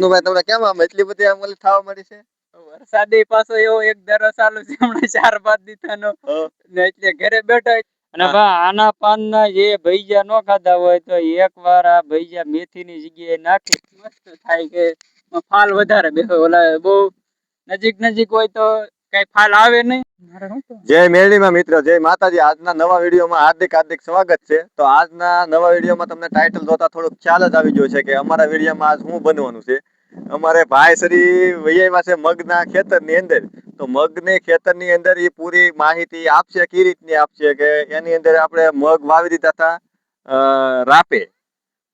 ભાઈ તમને કેમ આમ એટલી બધી આમ ઓલી થવા મળી છે? વરસાદી પાછો એવો એક દરો ચાલુ છે હમણાં 4-5 દીથાનો ને એટલે ઘરે બેઠા અને બા આના પાનના જે ભૈજા નો ખાધા હોય તો એકવાર આ ભૈજા મેથીની જગ્યાએ નાખી મસ્ત થાય કે ફાલ વધારે બેસો ઓલા બહુ નજીક હોય તો કઈ ફાલ આવે નહીં. જય મેરડીમાં મિત્રો, જય માતાજી. આજના નવા વિડીયોમાં હાર્દિક સ્વાગત છે. તો આજના નવા વિડીયોમાં તમને ટાઇટલ જોતા થોડુંક ખ્યાલ જ આવી ગયો છે કે અમારા વિડીયોમાં આજ શું બનવાનું છે. અમારે ભાઈ શ્રી વૈયામાં છે મગના ખેતરની અંદર. તો મગને ખેતરની અંદર એ પૂરી માહિતી આપશે. કઈ રીતની આપશે કે એની અંદર આપણે મગ વાવી દીધા હતા રાપે.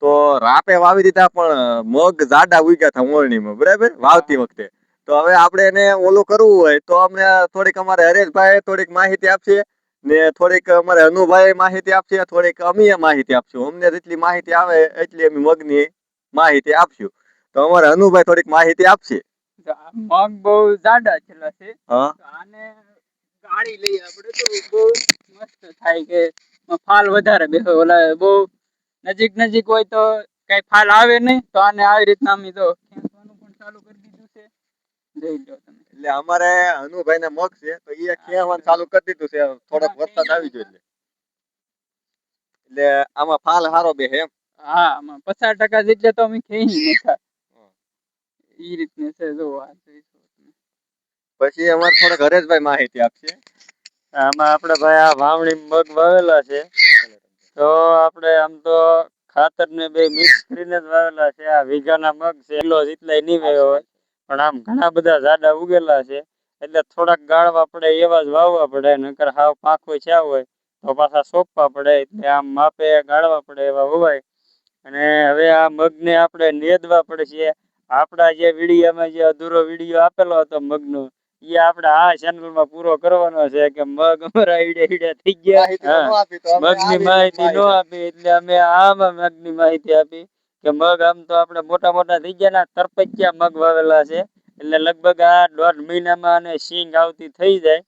તો રાપે વાવી દીધા પણ મગ જાડા ઉગ્યા હતા મોરણીમાં, બરાબર, વાવતી વખતે. તો હવે આપણે એને ઓલું કરવું હોય તો અમને થોડીક અમારે હરેશભાઈ થોડીક માહિતી આપશે ને થોડીક અમારે અનુભાઈ માહિતી આપશે, થોડીક અમે માહિતી આપશું. અમને જેટલી માહિતી આવે એટલી અમે મગની માહિતી આપશું. તો અમારે અનુભાઈ થોડીક માહિતી આપશે. મગ બહુ જાડા છેલ્લા છે. આને ગાળી લઈએ આપણે તો બહુ મસ્ત થાય કે ફાલ વધારે બેસો ઓલા બહુ નજીક હોય તો કઈ ફાલ આવે નહીં. તો આને આવી રીતના અમે તો ખેંચવાનું પણ ચાલુ કરી દીધું છે. જોઈ લો તમે. એટલે અમારે અનુભાઈ ને મગ છે તો એ ખેવાનું ચાલુ કરી દીધું છે. થોડોક વરસાદ આવી ગયો એટલે આમાં ફાલ હારો બે એમ. હા, આમાં 50% જેટલે તો અમે ખેઈ નાખ્યા. ઈ રીતને છે જો આ. પછી અમારે થોડોક હરેશભાઈ માહિતી આપશે. આમાં આપણે ભાઈ આ વાવણી મગ વાવેલા છે. તો આપણે આમ તો ખાતર ને બે મિક્સ કરીને જ વાવેલા છે. આ વીઘાના મગ છે કિલો જેટલા નહીં વાવ્યો હોય પણ આમ ઘણા બધા જાડા ઉગેલા છે. એટલે થોડાક ગાળવા પડે એવા જ વાવવા પડે, નકર હાવ પાંખો છ્યા હોય તો પાછા સોંપવા પડે. એટલે આમ માપે ગાળવા પડે એવા વવાય. અને હવે આ મગને આપણે નેદવા પડે છે. આપણા જે વિડીયામાં જે અધૂરો વિડીયો આપેલો હતો મગનો, એ આપણે આ ચેનલમાં પૂરો કરવાનો છે કે મગ અમારા ઈડ્યા થઈ ગયા. મગની માહિતી નો આપી એટલે અમે આમાં મગની માહિતી આપી કે મગ આમ તો આપણે મોટા થઈ ગયા ના તરપચ્યા મગ વાવેલા છે. એટલે લગભગ આ 1.5 મહિનામાં અને સિંગ આવતી થઈ જાય.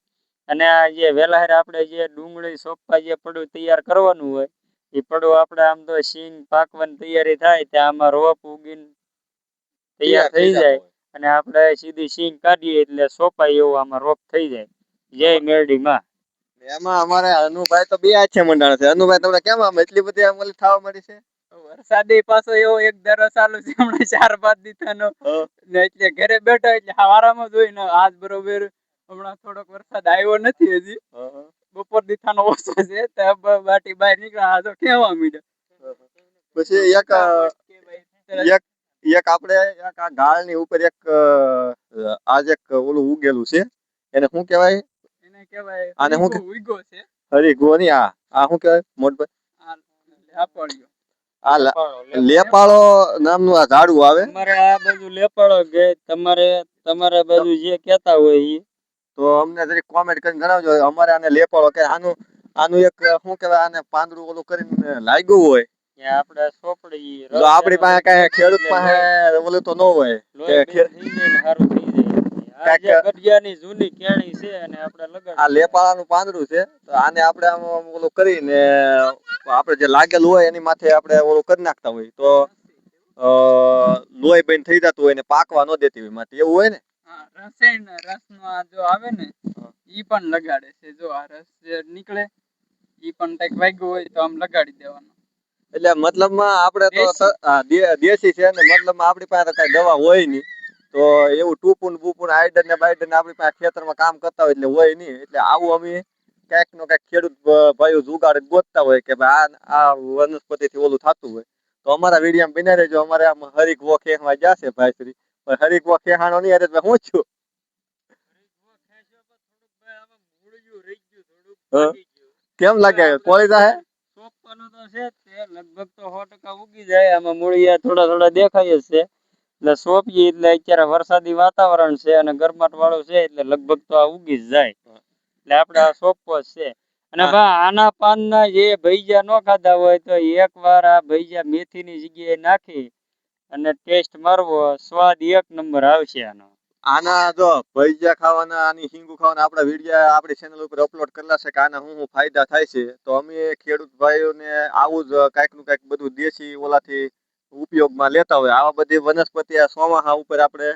અને આ જે વેલાહેર આપણે જે ડુંગળી સોંપવા જે પડું તૈયાર કરવાનું હોય એ પડું આપણે આમ તો સિંગ પાકવાની તૈયારી થાય ત્યાં આમાં રોપ ઉગીને તૈયાર થઈ જાય અને આપણે સીધી સિંગ કાઢીએ એટલે સોપાય એવું આમાં રોપ થઈ જાય. જય મેરડી માં. એમાં અમારે અનુભાઈ તો બે આછે મંડાણા છે. અનુભાઈ તમને કેમ આમ એટલી બધી આમ ઓલી થવા મળી છે? વરસાદી પાછો એવો એક દરો ચાલુ છે હમણાં 4-5 દીથાનો ને એટલે ઘરે બેઠા એટલે હવારામાં જોઈને આજ બરોબર હમણાં થોડોક વરસાદ આવ્યો નથી હજી. બપોર દીથાનો ઓછો છે તો બાટી બહાર નીકળ્યા તો કેવા મીડ્યા. પછી એક આપણે એક આ ગાળની ઉપર એક આજ એક ઓલું ઉગેલું છે, એને શું કહેવાય? એને કહેવાય આને શું ઉઈગો છે. હરીગો ની આ શું કહેવાય મોટભાઈ? આ લેપાળો નામનું આ ઝાડવું આવે. અમારે આ બાજુ લેપાળો કે તમારે બાજુ જે કહેતા હોય ઈ તો અમને જરીક કોમેન્ટ કરીને જણાવજો. અમારે આને લેપાળો કે આનું એક શું કહેવાય, આને પાંદડું ઓલું કરીને લાગ્યું હોય આપણે સોપડી તો આપણી પાસે કઈ ખેડૂત પાસે ઓલું તો ન હોય કે સારું થઈ જાય. ગઢિયાની જૂની કેણી છે અને આપણે લગાડ આ લેપાળાનું પાંદડું છે. તો આને આપણે આમ ઓલું કરીને આપણે જે લાગેલું હોય એની માથે આપણે ઓલું કરી નાખતા હોય તો લોહી બંધ થઈ જતું હોય ને પાકવા ન દેતી હોય માટે એવું હોય ને. રસનો જો આવે ને ઈ પણ લગાડે છે. જો આ રસ જે નીકળે ઈ પણ કઈક વાગ્યું હોય તો આમ લગાડી દેવાનું. એટલે મતલબમાં આપણે તો દેશી છે ને મતલબમાં આપણી પાસે કઈ દવા હોય નહીં. તો એવું ટૂપુન બુપુન આઈડર ને બાઈડર ને આપણી પાસે ખેતરમાં કામ કરતા હોય એટલે હોય નહીં. એટલે આવું અમે કઈક નો કઈક ખેડૂત ભાઈઓ જુગાડ ગોતતા હોય કે ભાઈ આ વનસ્પતિ થી ઓલું થતું હોય તો અમારા વિડીયો બિના રહેજો. અમારે આમ હરીગવો ખેહવા જશે ભાઈ શ્રી, પણ હરીગવો ખેહાણો નહીં. અરે હું છું કેમ લાગે કોળી જાહે? સોંપવાનું તો છે જ, લગભગ તો 100% ઉગી જાય. આમાં મૂળિયા થોડા દેખાય જ છે. એટલે સોંપીએ એટલે અત્યારે વરસાદી વાતાવરણ છે અને ગરમાટ વાળું છે એટલે લગભગ તો આ ઉગી જ જાય. એટલે આપણે આ સોંપવો જ છે. અને આના પાનના જે ભૈજા નો ખાધા હોય તો એકવાર આ ભૈજા મેથીની જગ્યાએ નાખી અને ટેસ્ટ મારવો, સ્વાદ 1 નંબર આવશે આનો. આના જો ભજીયા ખાવાના, આની હિંગુ ખાવાના આપણા વિડીયો આપણી ચેનલ ઉપર અપલોડ કરેલા છે કે આના શું ફાયદા થાય છે. તો અમે ખેડૂત ભાઈઓને આવું જ કાંઈક નું કાંઈક બધું દેશી ઓલાથી ઉપયોગમાં લેતા હોય. આવા બધી વનસ્પતિ આ ચોમાસા ઉપર આપણે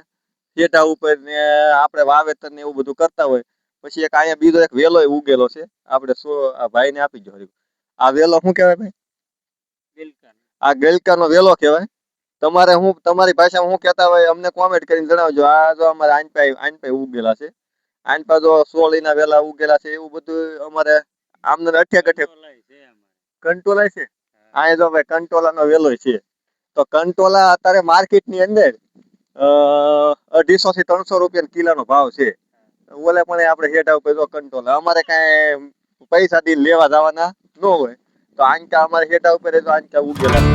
ઠેઠા ઉપર ને આપણે વાવેતર ને એવું બધું કરતા હોય. પછી એક અહીંયા બીજો એક વેલો ઉગેલો છે. આપણે આ ભાઈને આપી દો. આ વેલો શું કહેવાય ભાઈ? બિલકુલ. આ ગલકાનો વેલો કહેવાય. તમારી ભાષામાં શું કહેતા હોય અમને કોમેન્ટ કરીને જણાવજો. આ જો અમારે આનપાઈ ઉગેલા છે. આનપા જો સોળીના વેલા ઉગેલા છે. એવું બધું અમારે આમને અઠ્યા કંટોલા છે. અહીંયા જો ભાઈ કંટોલાનો વેલો છે. તો કંટોલા અત્યારે માર્કેટની અંદર 250 થી 300 રૂપિયા કિલોનો ભાવ છે. ઓલે પણ આપણે હેઠા ઉપર જો કંટોલા અમારે કાંઈ પૈસા દી લેવા જવાના ન હોય તો આંકા અમારે હેઠા ઉપર જો આંકા ઉગેલા છે.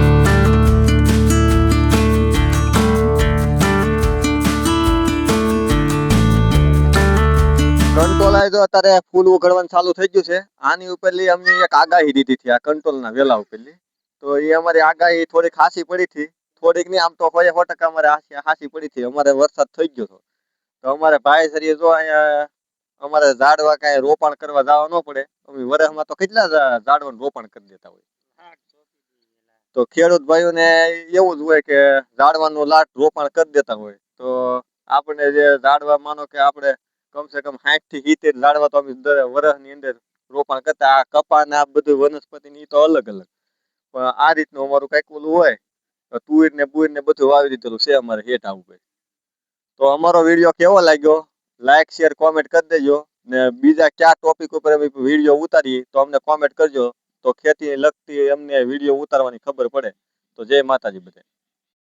કંટોલા જો અત્યારે ફૂલ ઉઘડવાનું ચાલુ થઈ ગયું છે. આની ઉપરલી અમને એક આગાહી દીધી હતી આ કંટોલના વેલા ઉપરલી. તો એ અમારી આગાહી થોડીક હાસી પડી હતી. થોડીક નહીં આમ તો 100% અમારે હાસી પડી હતી. અમારે વરસાદ થઈ ગયો હતો. તો અમારે ભાઈ સરીએ જો અહીંયા અમારે ઝાડવા કાંઈ રોપણ કરવા જવા ન પડે. અમે વરસમાં તો કેટલા ઝાડવાનું રોપણ કરી દેતા હોય. તો ખેડૂત ભાઈઓને એવું જ હોય કે ઝાડવાનું લાટ રોપણ કરી દેતા હોય. તો આપણે જે ઝાડવા માનો કે આપણે કમસે કમ 60 થી 70 ઝાડવા તો અમે વરસની અંદર રોપણ કરતા. આ કપા ને આ બધું વનસ્પતિ ની તો અલગ અલગ. પણ આ રીતનું અમારું કઈક ઓલું હોય તો તુર ને બુર ને બધું વાવી દીધેલું છે અમારે હેઠ આવું ભાઈ. તો અમારો વિડીયો કેવો લાગ્યો લાઈક શેર કોમેન્ટ કરી દેજો. ને બીજા કયા ટોપિક ઉપર અમે વિડીયો ઉતારીએ તો અમને કોમેન્ટ કરજો. તો ખેતી લગતી અમને વિડીયો ઉતારવાની ખબર પડે. તો જય માતાજી બધાય.